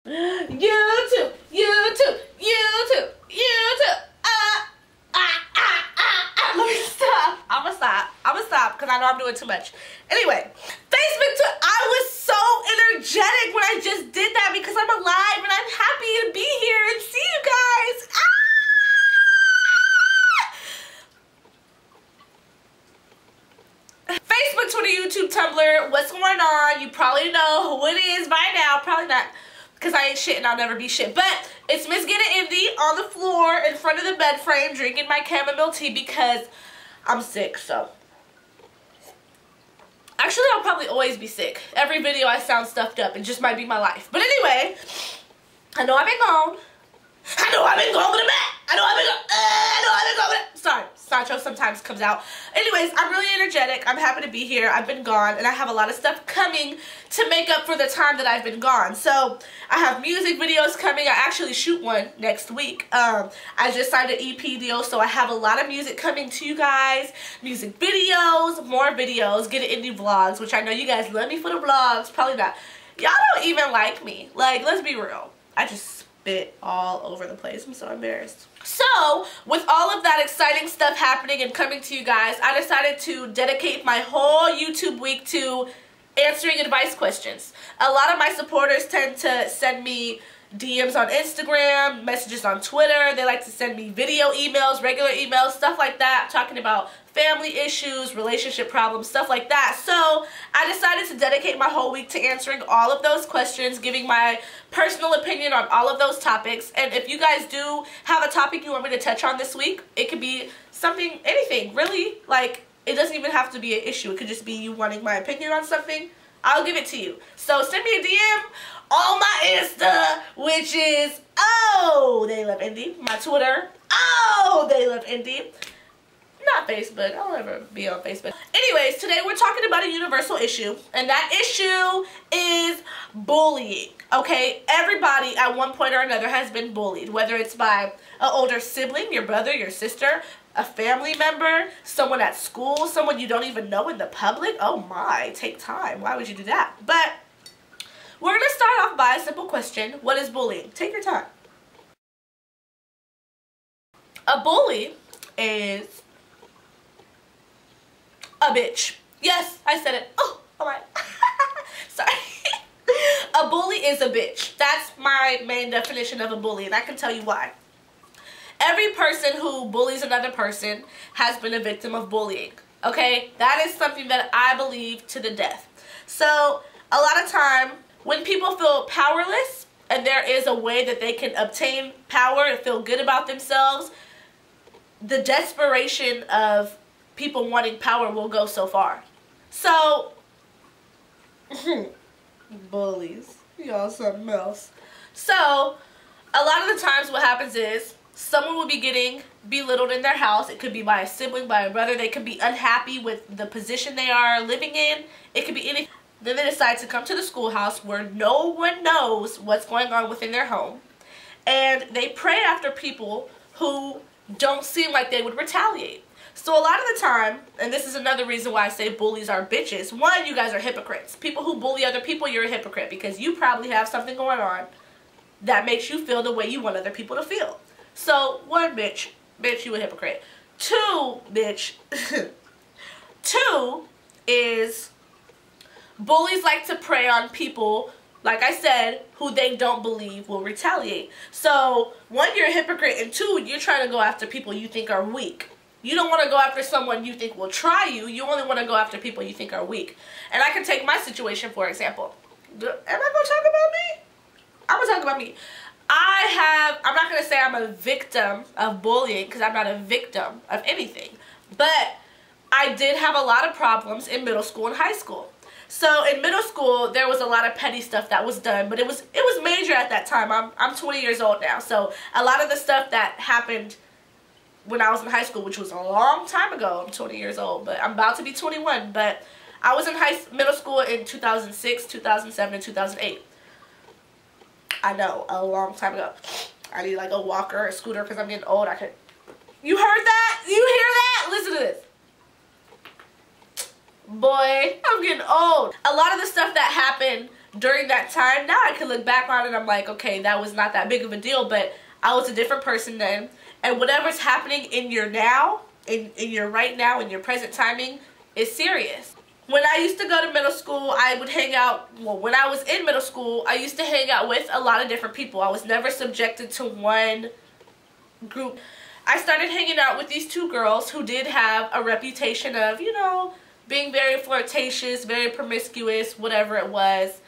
YouTube, YouTube, YouTube, YouTube. Let me stop. I'ma stop because I know I'm doing too much. Anyway, Facebook, I was so energetic when I just did that because I'm alive and I'm happy to be here and see you guys. Facebook, Twitter, YouTube, Tumblr, what's going on? You probably know who it is by now. Probably not, because I ain't shit and I'll never be shit. But it's Miss GetItIndy on the floor in front of the bed frame drinking my chamomile tea because I'm sick, so. Actually, I'll probably always be sick. Every video I sound stuffed up. It just might be my life. But anyway, I know I've been gone. I know I've been going to the back. I know I've been going. Sorry, Sancho sometimes comes out. Anyways, I'm really energetic. I'm happy to be here. I've been gone, and I have a lot of stuff coming to make up for the time that I've been gone. So, I have music videos coming. I actually shoot one next week. I just signed an EP deal, so I have a lot of music coming to you guys. Music videos, more videos, GetItIndy vlogs, which I know you guys love me for the vlogs. Probably not. Y'all don't even like me. Like, let's be real. I just spit all over the place. I'm so embarrassed. So, with all of that exciting stuff happening and coming to you guys, I decided to dedicate my whole YouTube week to answering advice questions. A lot of my supporters tend to send me DMs on Instagram, messages on Twitter. They like to send me video emails, regular emails, stuff like that, talking about family issues, relationship problems, stuff like that. So I decided to dedicate my whole week to answering all of those questions, giving my personal opinion on all of those topics. And if you guys do have a topic you want me to touch on this week, it could be something, anything, really. Like, it doesn't even have to be an issue. It could just be you wanting my opinion on something. I'll give it to you. So send me a DM on my Insta, which is, oh, they love Indy. My Twitter, oh, they love Indy. Not Facebook. I'll never be on Facebook. Anyways, today we're talking about a universal issue, and that issue is bullying. Okay, everybody at one point or another has been bullied, whether it's by an older sibling, your brother, your sister, a family member, someone at school, someone you don't even know in the public. Oh my, take time. Why would you do that? But we're going to start off by a simple question. What is bullying? Take your time. A bully is a bitch. Yes, I said it. Oh my. Sorry. A bully is a bitch. That's my main definition of a bully, and I can tell you why. Every person who bullies another person has been a victim of bullying. Okay? That is something that I believe to the death. So, a lot of time, when people feel powerless, and there is a way that they can obtain power and feel good about themselves, the desperation of people wanting power will go so far. So, bullies. Y'all something else. So, a lot of the times what happens is someone will be getting belittled in their house. It could be by a sibling, by a brother. They could be unhappy with the position they are living in. It could be anything. Then they decide to come to the schoolhouse where no one knows what's going on within their home. And they pray after people who don't seem like they would retaliate. So a lot of the time, and this is another reason why I say bullies are bitches. One, you guys are hypocrites. People who bully other people, you're a hypocrite because you probably have something going on that makes you feel the way you want other people to feel. So, one, bitch, you a hypocrite. Two, bitch, two is bullies like to prey on people, like I said, who they don't believe will retaliate. So, one, you're a hypocrite, and two, you're trying to go after people you think are weak. You don't want to go after someone you think will try you. You only want to go after people you think are weak. And I can take my situation for example. Am I going to talk about me? I'm going to talk about me. I'm not going to say I'm a victim of bullying because I'm not a victim of anything. But I did have a lot of problems in middle school and high school. So in middle school, there was a lot of petty stuff that was done, but it was major at that time. I'm 20 years old now. So a lot of the stuff that happened when I was in high school, which was a long time ago. I'm 20 years old, but I'm about to be 21. But I was in middle school in 2006, 2007, and 2008. I know, a long time ago. I need like a walker or a scooter because I'm getting old. You heard that? You hear that? Listen to this. Boy, I'm getting old. A lot of the stuff that happened during that time, now I can look back on it, I'm like, okay, that was not that big of a deal, but I was a different person then. And whatever's happening in your now, in your right now, in your present timing, is serious. When I used to go to middle school, I would hang out, well, when I was in middle school, I used to hang out with a lot of different people. I was never subjected to one group. I started hanging out with these two girls who did have a reputation of, you know, being very flirtatious, very promiscuous, whatever it was.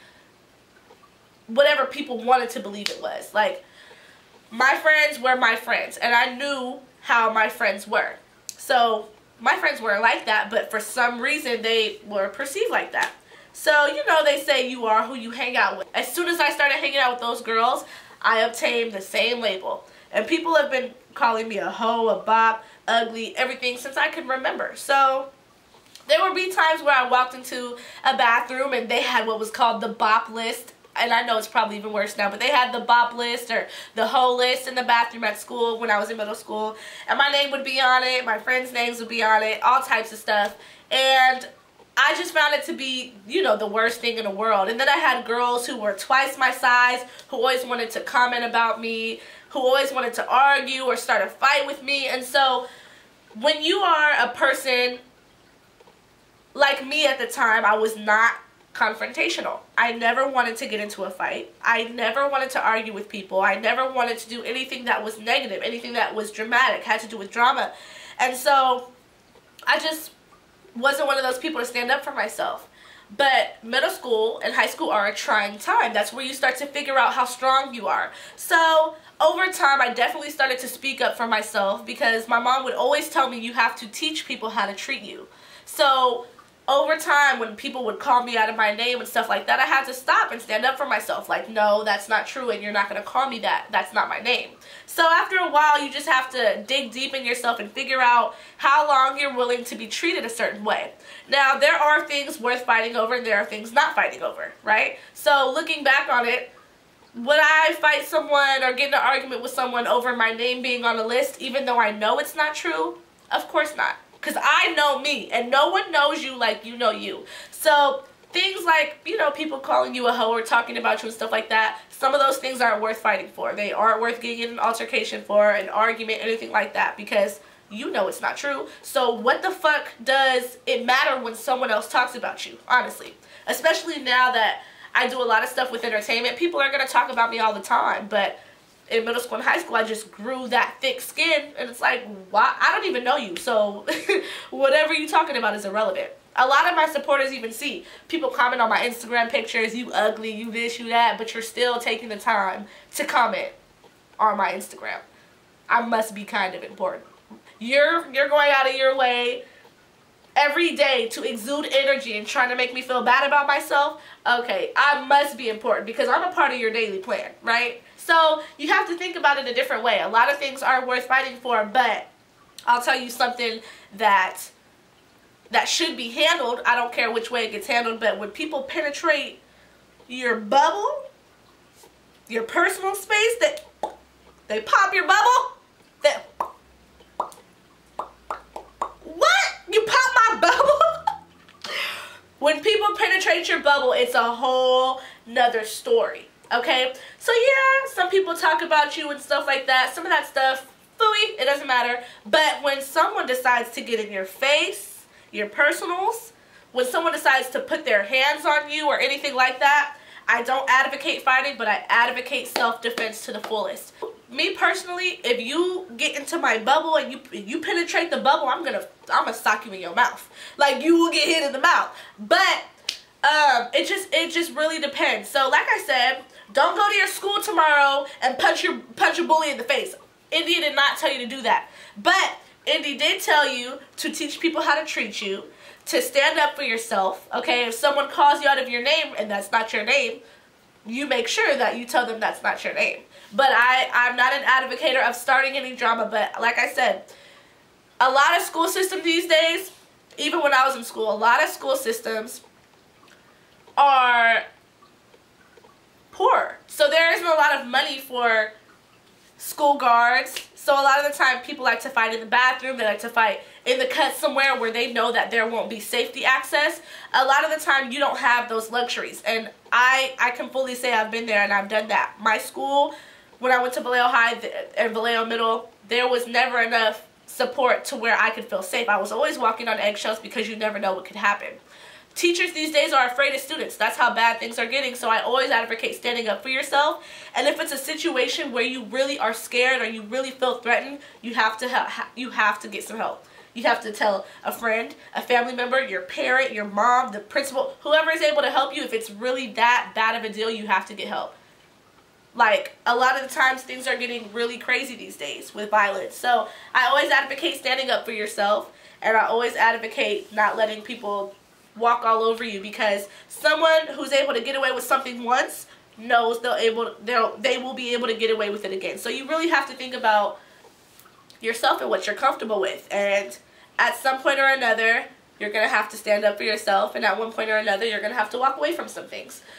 Whatever people wanted to believe it was. Like, my friends were my friends, and I knew how my friends were. So, my friends weren't like that, but for some reason, they were perceived like that. So, you know, they say you are who you hang out with. As soon as I started hanging out with those girls, I obtained the same label. And people have been calling me a hoe, a bop, ugly, everything since I can remember. So, there would be times where I walked into a bathroom and they had what was called the bop list. And I know it's probably even worse now, but they had the bop list or the hoe list in the bathroom at school when I was in middle school. And my name would be on it, my friends' names would be on it, all types of stuff. And I just found it to be, you know, the worst thing in the world. And then I had girls who were twice my size, who always wanted to comment about me, who always wanted to argue or start a fight with me. And so when you are a person like me at the time, I was not confrontational. I never wanted to get into a fight. I never wanted to argue with people. I never wanted to do anything that was negative, anything that was dramatic, had to do with drama. And so I just wasn't one of those people to stand up for myself. But middle school and high school are a trying time. That's where you start to figure out how strong you are. So over time, I definitely started to speak up for myself because my mom would always tell me you have to teach people how to treat you. So over time, when people would call me out of my name and stuff like that, I had to stop and stand up for myself. Like, no, that's not true, and you're not going to call me that. That's not my name. So after a while, you just have to dig deep in yourself and figure out how long you're willing to be treated a certain way. Now, there are things worth fighting over, and there are things not fighting over, right? So looking back on it, would I fight someone or get in an argument with someone over my name being on a list, even though I know it's not true? Of course not. Because I know me, and no one knows you like you know you. So things like, you know, people calling you a hoe or talking about you and stuff like that, some of those things aren't worth fighting for. They aren't worth getting in an altercation for, an argument, anything like that, because you know it's not true. So what the fuck does it matter when someone else talks about you, honestly? Especially now that I do a lot of stuff with entertainment. People are going to talk about me all the time, but in middle school and high school, I just grew that thick skin, and it's like, why? I don't even know you, so whatever you're talking about is irrelevant. A lot of my supporters even see people comment on my Instagram pictures, you ugly, you this, you that, but you're still taking the time to comment on my Instagram. I must be kind of important. You're going out of your way every day to exude energy and trying to make me feel bad about myself. Okay, I must be important because I'm a part of your daily plan, right? So you have to think about it a different way. A lot of things are worth fighting for, but I'll tell you something that should be handled. I don't care which way it gets handled, but when people penetrate your bubble, your personal space, they pop your bubble, what? You pop my bubble? When people penetrate your bubble, it's a whole nother story. Okay, so yeah, some people talk about you and stuff like that. Some of that stuff, phooey, it doesn't matter. But when someone decides to get in your face, your personals, when someone decides to put their hands on you or anything like that, I don't advocate fighting, but I advocate self-defense to the fullest. Me personally, if you get into my bubble and you penetrate the bubble, I'm gonna sock you in your mouth. Like, you will get hit in the mouth. But it just really depends. So like I said, don't go to your school tomorrow and punch your bully in the face. Indy did not tell you to do that. But Indy did tell you to teach people how to treat you, to stand up for yourself, okay? If someone calls you out of your name and that's not your name, you make sure that you tell them that's not your name. But I'm not an advocate of starting any drama, but like I said, a lot of school systems these days, even when I was in school, a lot of school systems are poor. So there isn't a lot of money for school guards, So a lot of the time people like to fight in the bathroom, they like to fight in the cut somewhere where they know that there won't be safety access. A lot of the time you don't have those luxuries, and I can fully say I've been there and I've done that. My school, when I went to Vallejo High and Vallejo Middle, there was never enough support to where I could feel safe. I was always walking on eggshells because you never know what could happen. Teachers these days are afraid of students. That's how bad things are getting. So I always advocate standing up for yourself. And if it's a situation where you really are scared or you really feel threatened, you have to get some help. You have to tell a friend, a family member, your parent, your mom, the principal, whoever is able to help you. If it's really that bad of a deal, you have to get help. Like, a lot of the times things are getting really crazy these days with violence. So I always advocate standing up for yourself, and I always advocate not letting people walk all over you, because someone who's able to get away with something once knows they will be able to get away with it again. So you really have to think about yourself and what you're comfortable with, and at some point or another you're going to have to stand up for yourself, and at one point or another you're going to have to walk away from some things.